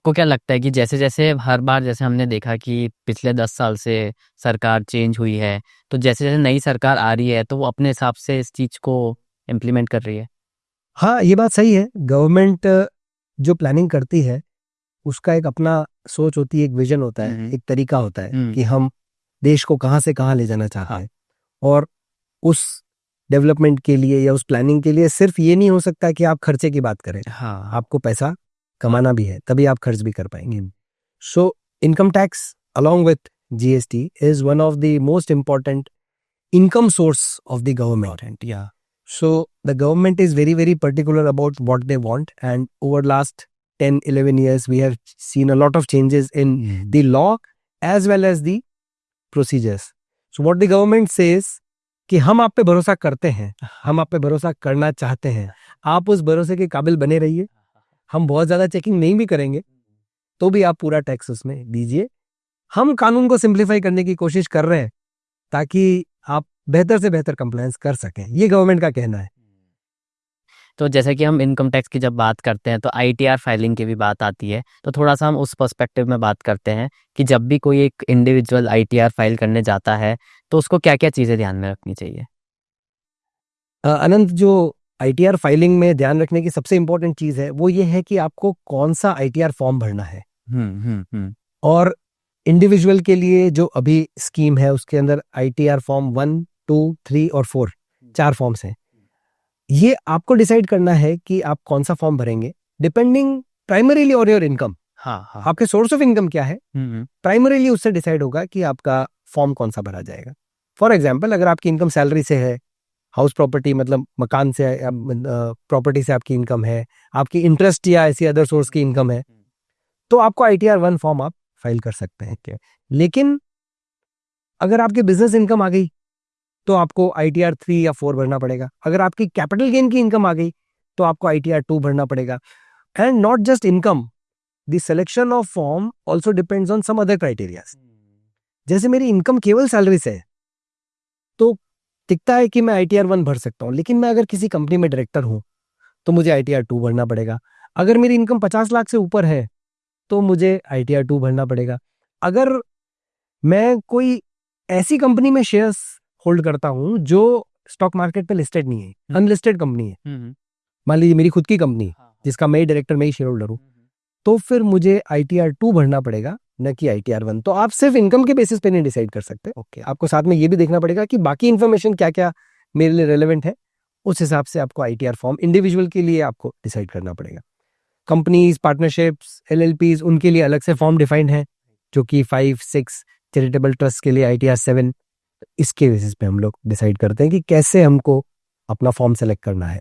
आपको क्या लगता है कि जैसे जैसे हर बार जैसे हमने देखा कि पिछले 10 साल से सरकार चेंज हुई है, तो जैसे जैसे नई सरकार आ रही है तो वो अपने हिसाब से इस चीज को इम्प्लीमेंट कर रही है? हाँ, ये बात सही है। गवर्नमेंट जो प्लानिंग करती है उसका एक अपना सोच होती है, एक विजन होता है, एक तरीका होता है कि हम देश को कहाँ से कहाँ ले जाना चाहते हैं। और उस डेवलपमेंट के लिए या उस प्लानिंग के लिए सिर्फ ये नहीं हो सकता कि आप खर्चे की बात करें, हाँ। आपको पैसा कमाना भी है, तभी आप खर्च भी कर पाएंगे। So income tax along with GST is one of the most important income source of the government. Yeah. So the government is very, very particular about what they want, and over last 10, 11 years, we have seen a lot of changes in the law as well as the procedures. So what the government says कि हम आप पे भरोसा करते हैं, हम आप पे भरोसा करना चाहते हैं, आप उस भरोसे के काबिल बने रहिए, हम बहुत ज़्यादा चेकिंग नहीं भी करेंगे तो भी आप पूरा टैक्स उसमें दीजिए। हम कानून को सिंप्लीफाई करने की कोशिश कर रहे हैं ताकि आप बेहतर से बेहतर कंप्लायंस कर सकें, ये गवर्नमेंट का कहना है। तो जैसे कि हम इनकम टैक्स की जब बात करते हैं तो ITR फाइलिंग की भी बात आती है, तो थोड़ा सा हम उस पर्सपेक्टिव में बात करते हैं कि जब भी कोई एक इंडिविजुअल ITR फाइल करने जाता है तो उसको क्या क्या चीज़ें ध्यान में रखनी चाहिए? अनंत, जो ITR फाइलिंग में ध्यान रखने की सबसे इंपॉर्टेंट चीज़ है वो ये है कि आपको कौन सा ITR फॉर्म भरना है। और इंडिविजुअल के लिए जो अभी स्कीम है उसके अंदर ITR फॉर्म 1, 2, 3 और 4 4 फॉर्म्स हैं। ये आपको डिसाइड करना है कि आप कौन सा फॉर्म भरेंगे depending primarily on your income. हाँ। आपके सोर्स ऑफ इनकम क्या है, प्राइमरीली उससे डिसाइड होगा कि आपका फॉर्म कौन सा भरा जाएगा। फॉर एग्जाम्पल, अगर आपकी इनकम सैलरी से है, हाउस प्रॉपर्टी मतलब मकान से, प्रॉपर्टी से आपकी इनकम है, आपकी इंटरेस्ट या ऐसी अदर सोर्स की इनकम है, तो आपको ITR 1 फॉर्म आप फाइल कर सकते हैं। लेकिन अगर आपकी बिजनेस इनकम आ गई तो आपको ITR 3 या 4 भरना पड़ेगा। अगर आपकी कैपिटल गेन की इनकम आ गई तो आपको ITR 2 भरना पड़ेगा। And not just income, the selection of form also depends on some other criterias. जैसे मेरी इनकम केवल सैलरी से है तो दिखता है कि मैं ITR 1 भर सकता हूँ, लेकिन मैं अगर किसी कंपनी में डायरेक्टर हूँ तो मुझे ITR 2 भरना पड़ेगा। अगर मेरी इनकम 50 लाख से ऊपर है तो मुझे ITR 2 भरना पड़ेगा। अगर मैं कोई ऐसी कंपनी में शेयर्स होल्ड करता हूं जो स्टॉक मार्केट पे लिस्टेड नहीं है, अनलिस्टेड कंपनी है, मान लीजिए मेरी खुद की कंपनी जिसका मैं ही डायरेक्टर, मैं ही शेयर होल्डर हूं, तो फिर मुझे ITR 2 भरना पड़ेगा, न कि ITR 1। तो आप सिर्फ इनकम के बेसिस पे नहीं डिसाइड कर सकते। आपको साथ में ये भी देखना पड़ेगा कि बाकी इन्फॉर्मेशन क्या क्या मेरे लिए रेलेवेंट है, उस हिसाब से आपको ITR फॉर्म इंडिविजुअल के लिए आपको डिसाइड करना पड़ेगा। कंपनीज, पार्टनरशिप्स, LLPs, उनके लिए अलग से फॉर्म डिफाइंड है, जो कि 5, 6, चैरिटेबल ट्रस्ट के लिए ITR 7। इसके बेसिस पे हम लोग डिसाइड करते हैं कि कैसे हमको अपना फॉर्म सेलेक्ट करना है।